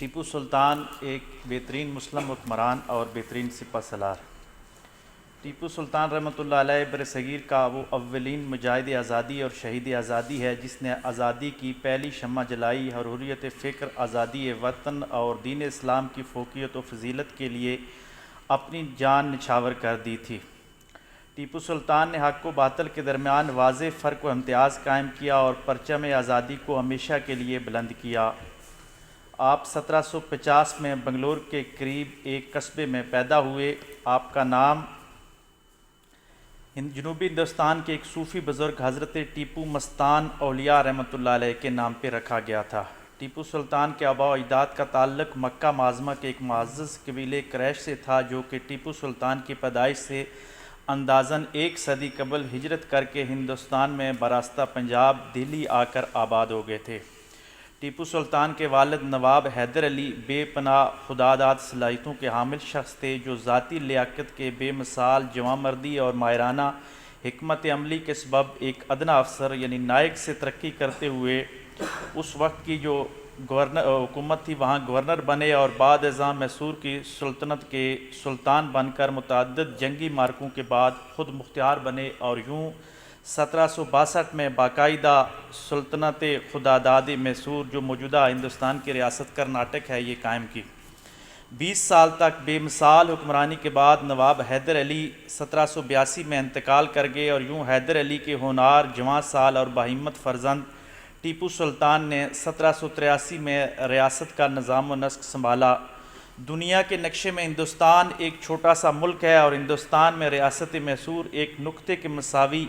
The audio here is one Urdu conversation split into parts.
ٹیپو سلطان ایک بہترین مسلم حکمران اور بہترین سپہ سالار۔ ٹیپو سلطان رحمۃ اللہ علیہ برصغیر کا وہ اولین مجاہد آزادی اور شہید آزادی ہے جس نے آزادی کی پہلی شمع جلائی اور حریت فکر، آزادی وطن اور دین اسلام کی فوقیت و فضیلت کے لیے اپنی جان نچھاور کر دی تھی۔ ٹیپو سلطان نے حق و باطل کے درمیان واضح فرق و امتیاز قائم کیا اور پرچم آزادی کو ہمیشہ کے لیے بلند کیا۔ آپ 1750 میں بنگلور کے قریب ایک قصبے میں پیدا ہوئے۔ آپ کا نام جنوبی ہندوستان کے ایک صوفی بزرگ حضرت ٹیپو مستان اولیاء رحمۃ اللہ علیہ کے نام پہ رکھا گیا تھا۔ ٹیپو سلطان کے آباء و اجداد کا تعلق مکہ معظمہ کے ایک معزز قبیلے قریش سے تھا جو کہ ٹیپو سلطان کی پیدائش سے اندازاً 1 صدی قبل ہجرت کر کے ہندوستان میں براستہ پنجاب دہلی آ کر آباد ہو گئے تھے۔ ٹیپو سلطان کے والد نواب حیدر علی بے پناہ خداداد صلاحیتوں کے حامل شخص تھے جو ذاتی لیاقت کے بے مثال جواں مردی اور ماہرانہ حکمت عملی کے سبب ایک ادنا افسر یعنی نائک سے ترقی کرتے ہوئے اس وقت کی جو حکومت تھی وہاں گورنر بنے اور بعد ازاں میسور کی سلطنت کے سلطان بن کر متعدد جنگی معرکوں کے بعد خود مختار بنے اور یوں 1762 میں باقاعدہ سلطنت خداداد میسور جو موجودہ ہندوستان کی ریاست کرناٹک ہے یہ قائم کی۔ 20 سال تک بے مثال حکمرانی کے بعد نواب حیدر علی 1782 میں انتقال کر گئے اور یوں حیدر علی کے ہونہار جواں سال اور باہمت فرزند ٹیپو سلطان نے 1783 میں ریاست کا نظام و نسق سنبھالا۔ دنیا کے نقشے میں ہندوستان ایک چھوٹا سا ملک ہے اور ہندوستان میں ریاست میسور ایک نقطے کے مساوی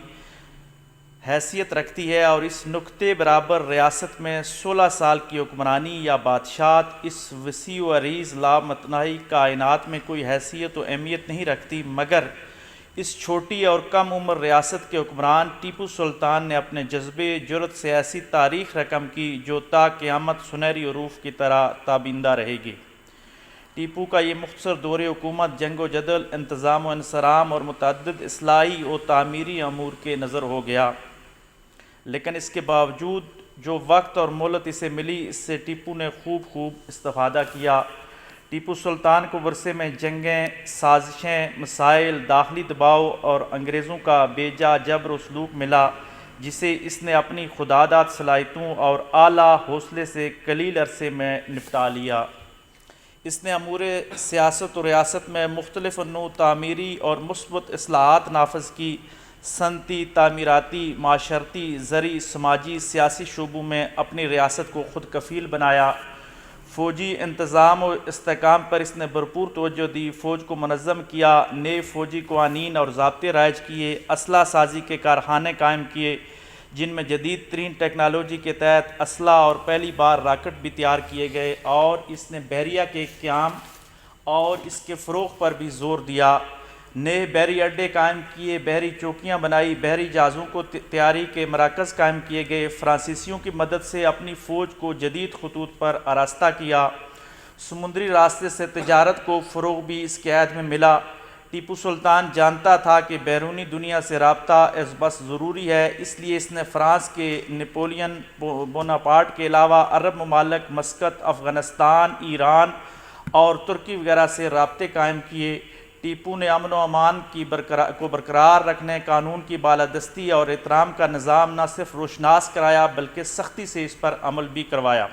حیثیت رکھتی ہے اور اس نقطے برابر ریاست میں 16 سال کی حکمرانی یا بادشاہت اس وسیع و عریض لامتناہی کائنات میں کوئی حیثیت و اہمیت نہیں رکھتی، مگر اس چھوٹی اور کم عمر ریاست کے حکمران ٹیپو سلطان نے اپنے جذبے جرأت سے ایسی تاریخ رقم کی جو تا قیامت سنہری حروف کی طرح تابندہ رہے گی۔ ٹیپو کا یہ مختصر دور حکومت جنگ و جدل، انتظام و انصرام اور متعدد اصلاحی و تعمیری امور کے نظر ہو گیا، لیکن اس کے باوجود جو وقت اور مہلت اسے ملی اس سے ٹیپو نے خوب استفادہ کیا۔ ٹیپو سلطان کو ورثے میں جنگیں، سازشیں، مسائل، داخلی دباؤ اور انگریزوں کا بے جا جبر و سلوک ملا جسے اس نے اپنی خداداد صلاحیتوں اور اعلیٰ حوصلے سے قلیل عرصے میں نپٹا لیا۔ اس نے امور سیاست و ریاست میں مختلف نوع تعمیری اور مثبت اصلاحات نافذ کی۔ صنعتی، تعمیراتی، معاشرتی، زرعی، سماجی، سیاسی شعبوں میں اپنی ریاست کو خود کفیل بنایا۔ فوجی انتظام و استحکام پر اس نے بھرپور توجہ دی، فوج کو منظم کیا، نئے فوجی قوانین اور ضابطے رائج کیے، اسلحہ سازی کے کارخانے قائم کیے جن میں جدید ترین ٹیکنالوجی کے تحت اسلحہ اور پہلی بار راکٹ بھی تیار کیے گئے، اور اس نے بحریہ کے قیام اور اس کے فروغ پر بھی زور دیا۔ نئے بحری اڈے قائم کیے، بحری چوکیاں بنائی، بحری جہازوں کو تیاری کے مراکز قائم کیے گئے، فرانسیسیوں کی مدد سے اپنی فوج کو جدید خطوط پر آراستہ کیا، سمندری راستے سے تجارت کو فروغ بھی اس کے عہد میں ملا۔ ٹیپو سلطان جانتا تھا کہ بیرونی دنیا سے رابطہ از بس ضروری ہے، اس لیے اس نے فرانس کے نپولین بوناپارٹ کے علاوہ عرب ممالک مسقط، افغانستان، ایران اور ترکی وغیرہ سے رابطے قائم کیے۔ ٹیپو نے امن و امان کو برقرار رکھنے، قانون کی بالادستی اور احترام کا نظام نہ صرف روشناس کرایا بلکہ سختی سے اس پر عمل بھی کروایا،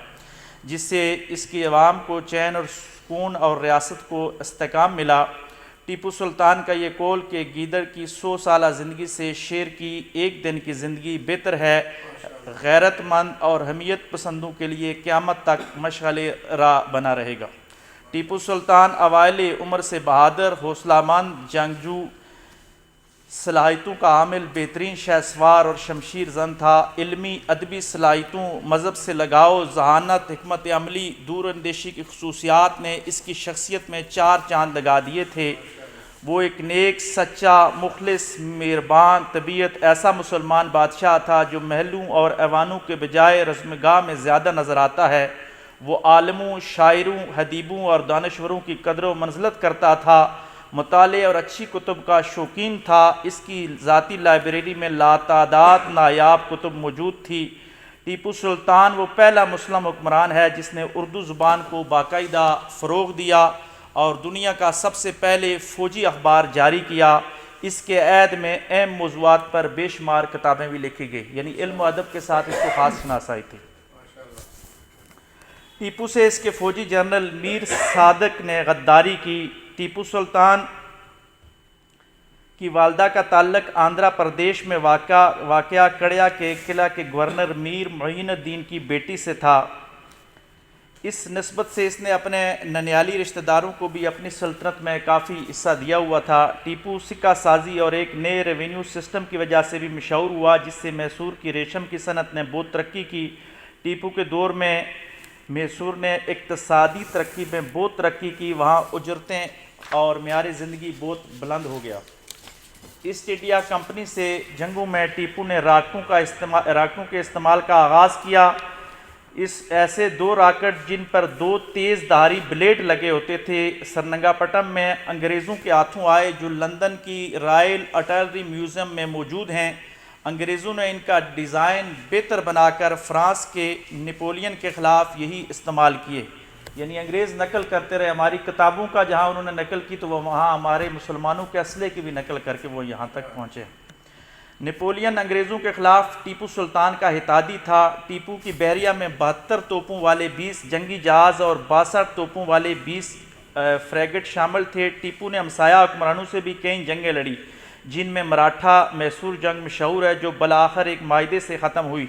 جس سے اس کی عوام کو چین اور سکون اور ریاست کو استحکام ملا۔ ٹیپو سلطان کا یہ قول کہ گیدڑ کی 100 سالہ زندگی سے شیر کی 1 دن کی زندگی بہتر ہے، غیرت مند اور حمیت پسندوں کے لیے قیامت تک مشعل راہ بنا رہے گا۔ ٹیپو سلطان اوائل عمر سے بہادر، حوصلہ مند، جنگجو صلاحیتوں کا حامل، بہترین شہ سوار اور شمشیر زن تھا۔ علمی ادبی صلاحیتوں، مذہب سے لگاؤ، ذہانت، حکمت عملی، دور اندیشی کی خصوصیات نے اس کی شخصیت میں 4 چاند لگا دیے تھے۔ وہ ایک نیک، سچا، مخلص، مہربان طبیعت ایسا مسلمان بادشاہ تھا جو محلوں اور ایوانوں کے بجائے رزمگاہ میں زیادہ نظر آتا ہے۔ وہ عالموں، شاعروں، حدیبوں اور دانشوروں کی قدر و منزلت کرتا تھا، مطالعے اور اچھی کتب کا شوقین تھا۔ اس کی ذاتی لائبریری میں لاتعداد نایاب کتب موجود تھی۔ ٹیپو سلطان وہ پہلا مسلم حکمران ہے جس نے اردو زبان کو باقاعدہ فروغ دیا اور دنیا کا سب سے پہلے فوجی اخبار جاری کیا۔ اس کے عہد میں اہم موضوعات پر بے شمار کتابیں بھی لکھی گئی، یعنی علم و ادب کے ساتھ اس کو خاص شناسائی تھی۔ ٹیپو سے اس کے فوجی جنرل میر صادق نے غداری کی۔ ٹیپو سلطان کی والدہ کا تعلق آندھرا پردیش میں واقع کڑیا کے قلعہ کے گورنر میر معین الدین کی بیٹی سے تھا۔ اس نسبت سے اس نے اپنے ننیالی رشتہ داروں کو بھی اپنی سلطنت میں کافی حصہ دیا ہوا تھا۔ ٹیپو سکہ سازی اور ایک نئے ریونیو سسٹم کی وجہ سے بھی مشہور ہوا، جس سے میسور کی ریشم کی صنعت نے بہت ترقی کی۔ ٹیپو کے دور میں میسور نے اقتصادی ترقی میں بہت ترقی کی، وہاں اجرتیں اور معیار زندگی بہت بلند ہو گیا۔ ایسٹ انڈیا کمپنی سے جنگوں میں ٹیپو نے راکٹوں کے استعمال کا آغاز کیا۔ ایسے 2 راکٹ جن پر 2 تیز دھاری بلیڈ لگے ہوتے تھے سرنگا پٹم میں انگریزوں کے ہاتھوں آئے، جو لندن کی رائل آرٹلری میوزیم میں موجود ہیں۔ انگریزوں نے ان کا ڈیزائن بہتر بنا کر فرانس کے نپولین کے خلاف یہی استعمال کیے، یعنی انگریز نقل کرتے رہے ہماری کتابوں کا، جہاں انہوں نے نقل کی تو وہ وہاں ہمارے مسلمانوں کے اسلحے کی بھی نقل کر کے وہ یہاں تک پہنچے۔ نپولین انگریزوں کے خلاف ٹیپو سلطان کا اتحادی تھا۔ ٹیپو کی بحریہ میں 72 توپوں والے 20 جنگی جہاز اور 62 توپوں والے 20 فریگیٹ شامل تھے۔ ٹیپو نے ہمسایہ حکمرانوں سے بھی کئی جنگیں لڑی، جن میں مراٹھا میسور جنگ مشہور ہے، جو بالآخر ایک معاہدے سے ختم ہوئی۔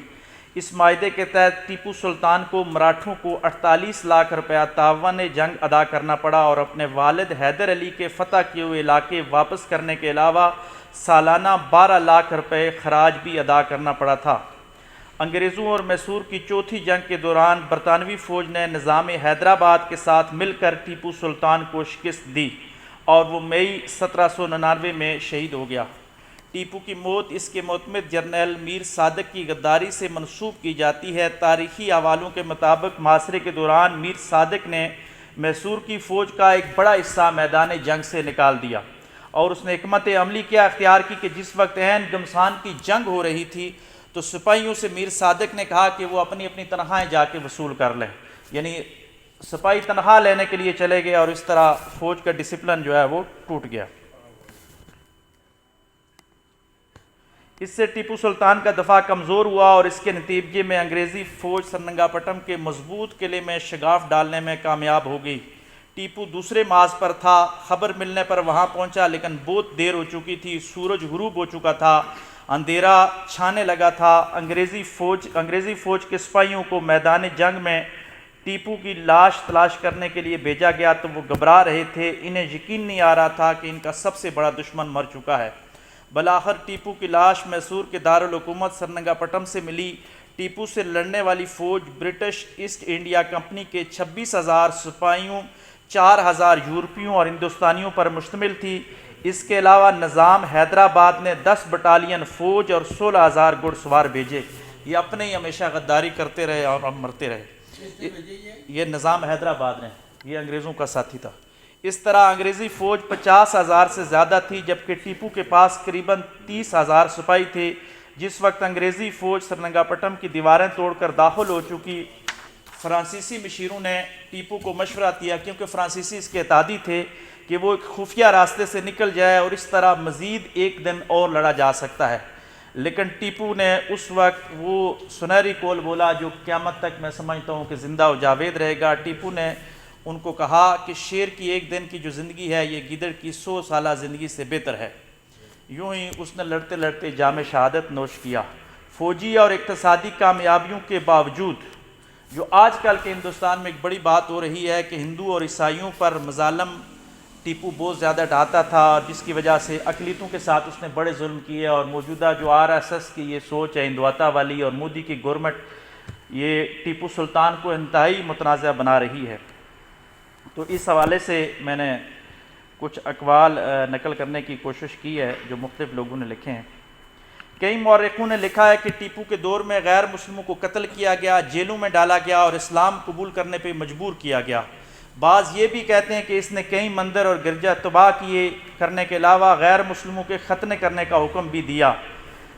اس معاہدے کے تحت ٹیپو سلطان کو مراٹھوں کو 48 لاکھ روپیہ تعاون جنگ ادا کرنا پڑا اور اپنے والد حیدر علی کے فتح کیے ہوئے علاقے واپس کرنے کے علاوہ سالانہ 12 لاکھ روپے خراج بھی ادا کرنا پڑا تھا۔ انگریزوں اور میسور کی چوتھی جنگ کے دوران برطانوی فوج نے نظام حیدرآباد کے ساتھ مل کر ٹیپو سلطان کو شکست دی اور وہ مئی 1799 میں شہید ہو گیا۔ ٹیپو کی موت اس کے معتمد جرنیل میر صادق کی غداری سے منسوب کی جاتی ہے۔ تاریخی حوالوں کے مطابق محاصرے کے دوران میر صادق نے میسور کی فوج کا ایک بڑا حصہ میدان جنگ سے نکال دیا اور اس نے حکمت عملی کیا اختیار کی کہ جس وقت عین گھمسان کی جنگ ہو رہی تھی تو سپاہیوں سے میر صادق نے کہا کہ وہ اپنی اپنی تنخواہیں جا کے وصول کر لیں، یعنی سپاہی تنخواہ لینے کے لیے چلے گئے اور اس طرح فوج کا ڈسپلن جو ہے وہ ٹوٹ گیا۔ اس سے ٹیپو سلطان کا دفاع کمزور ہوا اور اس کے نتیجے میں انگریزی فوج سرنگا پٹم کے مضبوط قلعے میں شگاف ڈالنے میں کامیاب ہو گئی۔ ٹیپو دوسرے محاذ پر تھا، خبر ملنے پر وہاں پہنچا لیکن بہت دیر ہو چکی تھی، سورج غروب ہو چکا تھا، اندھیرا چھانے لگا تھا۔ انگریزی فوج کے سپاہیوں کو میدان جنگ میں ٹیپو کی لاش تلاش کرنے کے لیے بھیجا گیا تو وہ گھبرا رہے تھے، انہیں یقین نہیں آ رہا تھا کہ ان کا سب سے بڑا دشمن مر چکا ہے۔ بالآخر ٹیپو کی لاش میسور کے دارالحکومت سرنگا پٹم سے ملی۔ ٹیپو سے لڑنے والی فوج برٹش ایسٹ انڈیا کمپنی کے 26,000 سپاہیوں، 4,000 یورپیوں اور ہندوستانیوں پر مشتمل تھی۔ اس کے علاوہ نظام حیدرآباد نے 10 بٹالین فوج اور 16,000 گھڑ سوار بھیجے۔ یہ اپنے ہی ہمیشہ غداری کرتے رہے اور اب مرتے رہے۔ یہ نظام حیدرآباد نے، یہ انگریزوں کا ساتھی تھا۔ اس طرح انگریزی فوج 50,000 سے زیادہ تھی جبکہ ٹیپو کے پاس قریباً 30,000 سپاہی تھے۔ جس وقت انگریزی فوج سرنگا پٹم کی دیواریں توڑ کر داخل ہو چکی، فرانسیسی مشیروں نے ٹیپو کو مشورہ دیا، کیونکہ فرانسیسی اس کے اتحادی تھے، کہ وہ ایک خفیہ راستے سے نکل جائے اور اس طرح مزید ایک دن اور لڑا جا سکتا ہے۔ لیکن ٹیپو نے اس وقت وہ سنہری قول بولا جو قیامت تک میں سمجھتا ہوں کہ زندہ و جاوید رہے گا۔ ٹیپو نے ان کو کہا کہ شیر کی ایک دن کی جو زندگی ہے یہ گیدڑ کی 100 سالہ زندگی سے بہتر ہے۔ یوں ہی اس نے لڑتے لڑتے جام شہادت نوش کیا۔ فوجی اور اقتصادی کامیابیوں کے باوجود جو آج کل کے ہندوستان میں ایک بڑی بات ہو رہی ہے کہ ہندو اور عیسائیوں پر مظالم ٹیپو بہت زیادہ ڈھاتا تھا، اور جس کی وجہ سے اقلیتوں کے ساتھ اس نے بڑے ظلم کیے، اور موجودہ جو RSS کی یہ سوچ ہے ہندوتا والی اور مودی کی گورنمنٹ، یہ ٹیپو سلطان کو انتہائی متنازع بنا رہی ہے۔ تو اس حوالے سے میں نے کچھ اقوال نقل کرنے کی کوشش کی ہے جو مختلف لوگوں نے لکھے ہیں۔ کئی مورخوں نے لکھا ہے کہ ٹیپو کے دور میں غیر مسلموں کو قتل کیا گیا، جیلوں میں ڈالا گیا اور اسلام قبول کرنے پہ مجبور کیا گیا۔ بعض یہ بھی کہتے ہیں کہ اس نے کئی مندر اور گرجا تباہ کیے کرنے کے علاوہ غیر مسلموں کے ختنے کرنے کا حکم بھی دیا۔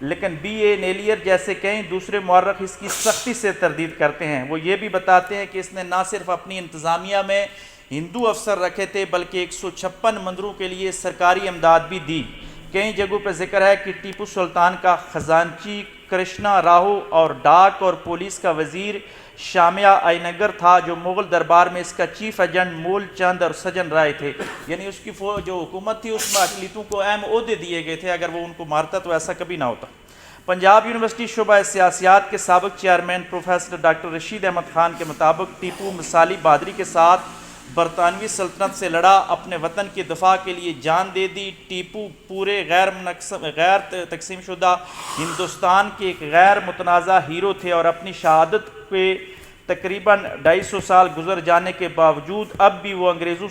لیکن بی اے نیلیئر جیسے کئی دوسرے مورخ اس کی سختی سے تردید کرتے ہیں۔ وہ یہ بھی بتاتے ہیں کہ اس نے نہ صرف اپنی انتظامیہ میں ہندو افسر رکھے تھے بلکہ 156 مندروں کے لیے سرکاری امداد بھی دی۔ کئی جگہوں پہ ذکر ہے کہ ٹیپو سلطان کا خزانچی کرشنا راہو اور ڈاک اور پولیس کا وزیر شامیہ آئینگر تھا، جو مغل دربار میں اس کا چیف ایجنٹ مول چند اور سجن رائے تھے۔ یعنی اس کی جو حکومت تھی اس میں اقلیتوں کو اہم عہدے دیے گئے تھے، اگر وہ ان کو مارتا تو ایسا کبھی نہ ہوتا۔ پنجاب یونیورسٹی شعبہ سیاسیات کے سابق chairman professor doctor Rashid Ahmed Khan کے مطابق ٹیپو مثالی بہادری کے ساتھ برطانوی سلطنت سے لڑا، اپنے وطن کے دفاع کے لیے جان دے دی۔ ٹیپو پورے غیر تقسیم شدہ ہندوستان کے ایک غیر متنازع ہیرو تھے، اور اپنی شہادت پہ تقریباً 250 سال گزر جانے کے باوجود اب بھی انگریز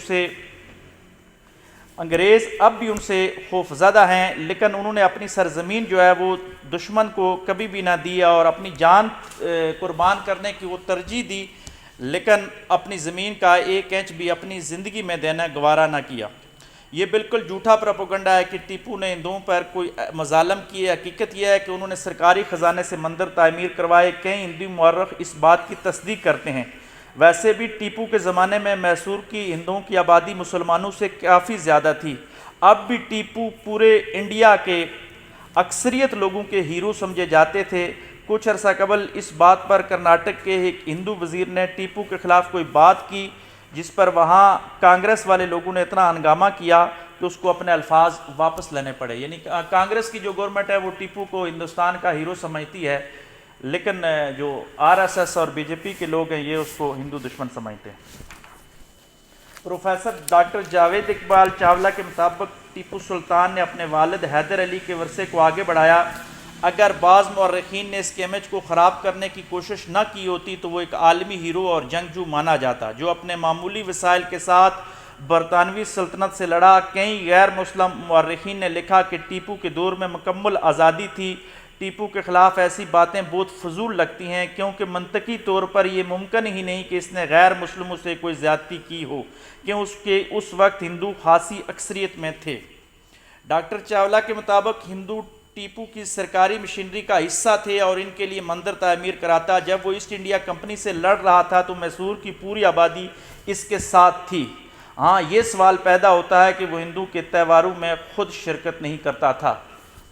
ان سے خوف زدہ ہیں، لیکن انہوں نے اپنی سرزمین جو ہے وہ دشمن کو کبھی بھی نہ دی اور اپنی جان قربان کرنے کی وہ ترجیح دی، لیکن اپنی زمین کا ایک انچ بھی اپنی زندگی میں دینا گوارا نہ کیا۔ یہ بالکل جھوٹا پروپیگنڈا ہے کہ ٹیپو نے ہندوؤں پر کوئی مظالم کیے۔ حقیقت یہ ہے کہ انہوں نے سرکاری خزانے سے مندر تعمیر کروائے۔ کئی ہندو مورخ اس بات کی تصدیق کرتے ہیں۔ ویسے بھی ٹیپو کے زمانے میں میسور کی ہندوؤں کی آبادی مسلمانوں سے کافی زیادہ تھی۔ اب بھی ٹیپو پورے انڈیا کے اکثریت لوگوں کے ہیرو سمجھے جاتے تھے۔ کچھ عرصہ قبل اس بات پر کرناٹک کے ایک ہندو وزیر نے ٹیپو کے خلاف کوئی بات کی، جس پر وہاں کانگریس والے لوگوں نے اتنا ہنگامہ کیا کہ اس کو اپنے الفاظ واپس لینے پڑے۔ یعنی کانگریس کی جو گورنمنٹ ہے وہ ٹیپو کو ہندوستان کا ہیرو سمجھتی ہے، لیکن جو آر ایس ایس اور بی جے پی کے لوگ ہیں یہ اس کو ہندو دشمن سمجھتے ہیں۔ پروفیسر ڈاکٹر جاوید اقبال چاولہ کے مطابق ٹیپو سلطان نے اپنے والد حیدر علی کے ورثے کو آگے بڑھایا۔ اگر بعض مورخین نے اس کے امیج کو خراب کرنے کی کوشش نہ کی ہوتی تو وہ ایک عالمی ہیرو اور جنگجو مانا جاتا، جو اپنے معمولی وسائل کے ساتھ برطانوی سلطنت سے لڑا۔ کئی غیر مسلم مورخین نے لکھا کہ ٹیپو کے دور میں مکمل آزادی تھی۔ ٹیپو کے خلاف ایسی باتیں بہت فضول لگتی ہیں، کیونکہ منطقی طور پر یہ ممکن ہی نہیں کہ اس نے غیر مسلموں سے کوئی زیادتی کی ہو، کہ اس وقت ہندو خاصی اکثریت میں تھے۔ ڈاکٹر چاولہ کے مطابق ہندو ٹیپو کی سرکاری مشینری کا حصہ تھے اور ان کے لیے مندر تعمیر کراتا۔ جب وہ ایسٹ انڈیا کمپنی سے لڑ رہا تھا تو میسور کی پوری آبادی اس کے ساتھ تھی۔ ہاں، یہ سوال پیدا ہوتا ہے کہ وہ ہندو کے تہواروں میں خود شرکت نہیں کرتا تھا۔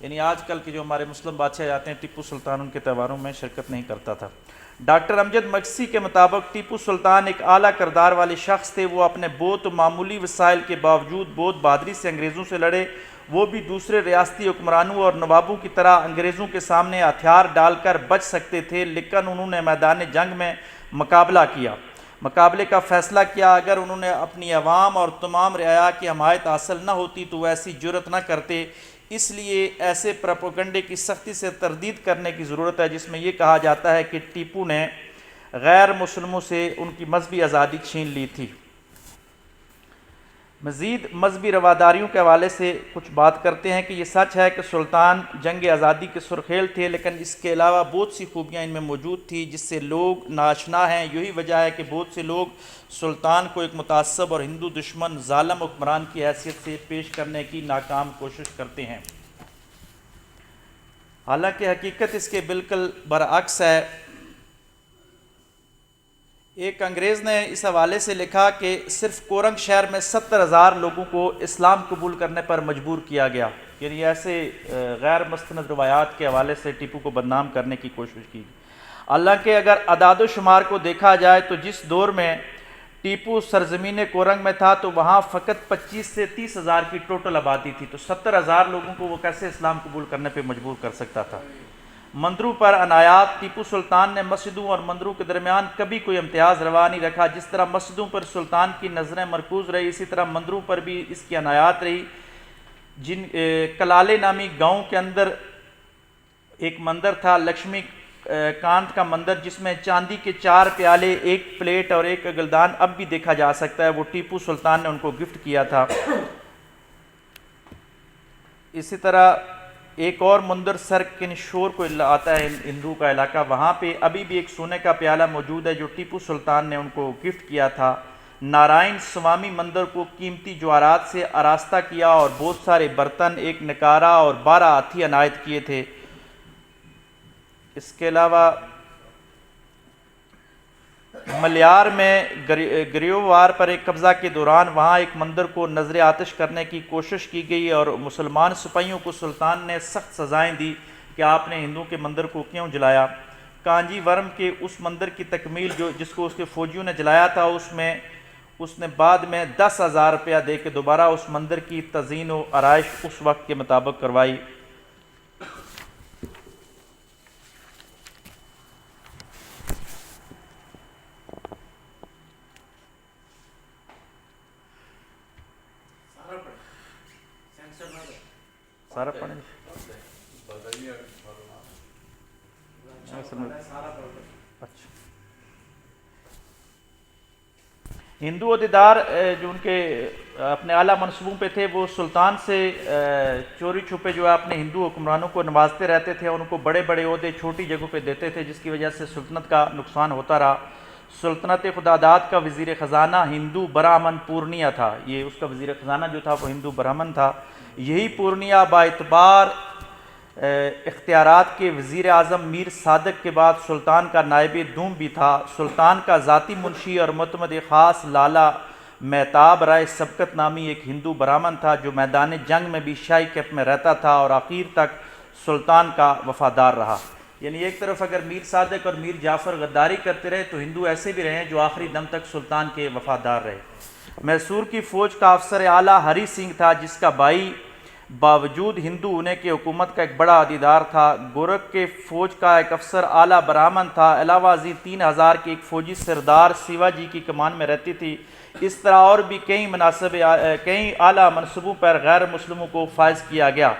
یعنی آج کل کے جو ہمارے مسلم بادشاہ جاتے ہیں، ٹیپو سلطان ان کے تہواروں میں شرکت نہیں کرتا تھا۔ ڈاکٹر امجد مکسی کے مطابق ٹیپو سلطان ایک اعلیٰ کردار والے شخص تھے۔ وہ اپنے بہت معمولی وسائل کے باوجود بہت بہادری سے انگریزوں سے لڑے۔ وہ بھی دوسرے ریاستی حکمرانوں اور نوابوں کی طرح انگریزوں کے سامنے ہتھیار ڈال کر بچ سکتے تھے، لیکن انہوں نے میدان جنگ میں مقابلے کا فیصلہ کیا۔ اگر انہوں نے اپنی عوام اور تمام رعایا کی حمایت حاصل نہ ہوتی تو وہ ایسی جرأت نہ کرتے۔ اس لیے ایسے پروپیگنڈے کی سختی سے تردید کرنے کی ضرورت ہے جس میں یہ کہا جاتا ہے کہ ٹیپو نے غیر مسلموں سے ان کی مذہبی آزادی چھین لی تھی۔ مزید مذہبی رواداریوں کے حوالے سے کچھ بات کرتے ہیں کہ یہ سچ ہے کہ سلطان جنگ آزادی کے سرخیل تھے، لیکن اس کے علاوہ بہت سی خوبیاں ان میں موجود تھیں جس سے لوگ ناآشنا ہیں۔ یہی وجہ ہے کہ بہت سے لوگ سلطان کو ایک متعصب اور ہندو دشمن ظالم حکمران کی حیثیت سے پیش کرنے کی ناکام کوشش کرتے ہیں، حالانکہ حقیقت اس کے بالکل برعکس ہے۔ ایک انگریز نے اس حوالے سے لکھا کہ صرف کورنگ شہر میں 70,000 لوگوں کو اسلام قبول کرنے پر مجبور کیا گیا۔ یعنی ایسے غیر مستند روایات کے حوالے سے ٹیپو کو بدنام کرنے کی کوشش کی۔ حالانکہ اگر اعداد و شمار کو دیکھا جائے تو جس دور میں ٹیپو سرزمین کورنگ میں تھا تو وہاں فقط 25 سے 30,000 کی ٹوٹل آبادی تھی، تو 70,000 لوگوں کو وہ کیسے اسلام قبول کرنے پہ مجبور کر سکتا تھا؟ مندروں پر عنایات: ٹیپو سلطان نے مسجدوں اور مندروں کے درمیان کبھی کوئی امتیاز روا نہیں رکھا۔ جس طرح مسجدوں پر سلطان کی نظریں مرکوز رہی، اسی طرح مندروں پر بھی اس کی عنایات رہی۔ کلالے نامی گاؤں کے اندر ایک مندر تھا، لکشمی کانت کا مندر، جس میں چاندی کے 4 پیالے، 1 پلیٹ اور 1 گلدان اب بھی دیکھا جا سکتا ہے۔ وہ ٹیپو سلطان نے ان کو گفٹ کیا تھا۔ اسی طرح ایک اور مندر سرکنشور کو آتا ہے ہندو کا علاقہ، وہاں پہ ابھی بھی ایک سونے کا پیالہ موجود ہے جو ٹیپو سلطان نے ان کو گفٹ کیا تھا۔ نارائن سوامی مندر کو قیمتی جواہرات سے آراستہ کیا اور بہت سارے برتن، 1 نکارا اور 12 ہاتھی عنایت کیے تھے۔ اس کے علاوہ ملیار میں گریووار پر ایک قبضہ کے دوران وہاں ایک مندر کو نظر آتش کرنے کی کوشش کی گئی اور مسلمان سپاہیوں کو سلطان نے سخت سزائیں دی کہ آپ نے ہندوؤں کے مندر کو کیوں جلایا۔ کانجی ورم کے اس مندر کی تکمیل جس کو اس کے فوجیوں نے جلایا تھا، اس نے بعد میں 10,000 روپیہ دے کے دوبارہ اس مندر کی تزئین و آرائش اس وقت کے مطابق کروائی۔ سارا پڑھیں اچھا۔ ہندو عہدیدار جو ان کے اپنے اعلیٰ منصبوں پہ تھے، وہ سلطان سے چوری چھپے جو ہے اپنے ہندو حکمرانوں کو نوازتے رہتے تھے، ان کو بڑے بڑے عہدے چھوٹی جگہوں پہ دیتے تھے، جس کی وجہ سے سلطنت کا نقصان ہوتا رہا۔ سلطنت خداداد کا وزیر خزانہ ہندو برہمن پورنیہ تھا، یہ اس کا وزیر خزانہ جو تھا وہ ہندو برہمن تھا۔ یہی پورنیہ با اعتبار اختیارات کے وزیر اعظم میر صادق کے بعد سلطان کا نائب دوم بھی تھا۔ سلطان کا ذاتی منشی اور معتمد خاص لالا مہتاب رائے سبکت نامی ایک ہندو برہمن تھا، جو میدان جنگ میں بھی شاہی کیمپ میں رہتا تھا اور آخر تک سلطان کا وفادار رہا۔ یعنی ایک طرف اگر میر صادق اور میر جعفر غداری کرتے رہے تو ہندو ایسے بھی رہے جو آخری دم تک سلطان کے وفادار رہے۔ میسور کی فوج کا افسر اعلیٰ ہری سنگھ تھا، جس کا بھائی باوجود ہندو ہونے کے حکومت کا ایک بڑا عہدیدار تھا۔ گورکھ کے فوج کا ایک افسر اعلیٰ برہمن تھا۔ علاوہ ازیں 3,000 کی ایک فوجی سردار سیوا جی کی کمان میں رہتی تھی۔ اس طرح اور بھی کئی اعلیٰ منصبوں پر غیر مسلموں کو فائز کیا گیا۔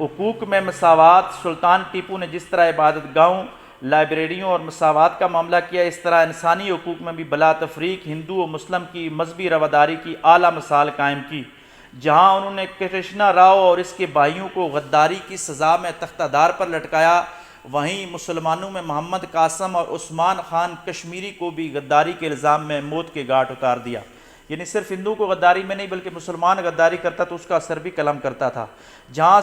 حقوق میں مساوات: سلطان ٹیپو نے جس طرح عبادت گاہوں، لائبریریوں اور مساوات کا معاملہ کیا، اس طرح انسانی حقوق میں بھی بلا تفریق ہندو و مسلم کی مذہبی رواداری کی اعلیٰ مثال قائم کی۔ جہاں انہوں نے کرشنا راؤ اور اس کے بھائیوں کو غداری کی سزا میں تختہ دار پر لٹکایا، وہیں مسلمانوں میں محمد قاسم اور عثمان خان کشمیری کو بھی غداری کے الزام میں موت کے گھاٹ اتار دیا۔ یعنی صرف ہندو کو غداری میں نہیں بلکہ مسلمان غداری کرتا تو اس کا اثر بھی قلم کرتا تھا۔ جہاں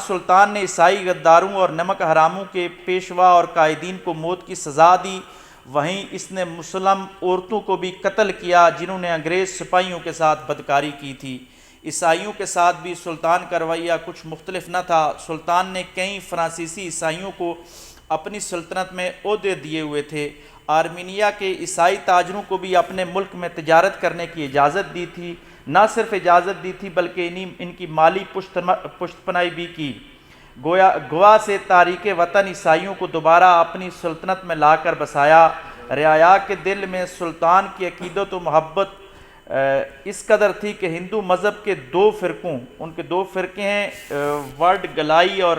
سلطان نے عیسائی غداروں اور نمک حراموں کے پیشوا اور قائدین کو موت کی سزا دی، وہیں اس نے مسلم عورتوں کو بھی قتل کیا جنہوں نے انگریز سپاہیوں کے ساتھ بدکاری کی تھی۔ عیسائیوں کے ساتھ بھی سلطان کا رویہ کچھ مختلف نہ تھا۔ سلطان نے کئی فرانسیسی عیسائیوں کو اپنی سلطنت میں عہدے دیے ہوئے تھے۔ آرمینیا کے عیسائی تاجروں کو بھی اپنے ملک میں تجارت کرنے کی اجازت دی تھی۔ نہ صرف اجازت دی تھی بلکہ ان کی مالی پشت پناہی بھی کی۔ گوا سے تاریک وطن عیسائیوں کو دوبارہ اپنی سلطنت میں لا کر بسایا۔ رعایا کے دل میں سلطان کی عقیدت و محبت اس قدر تھی کہ ہندو مذہب کے ان کے دو فرقے ہیں، ورڈ گلائی اور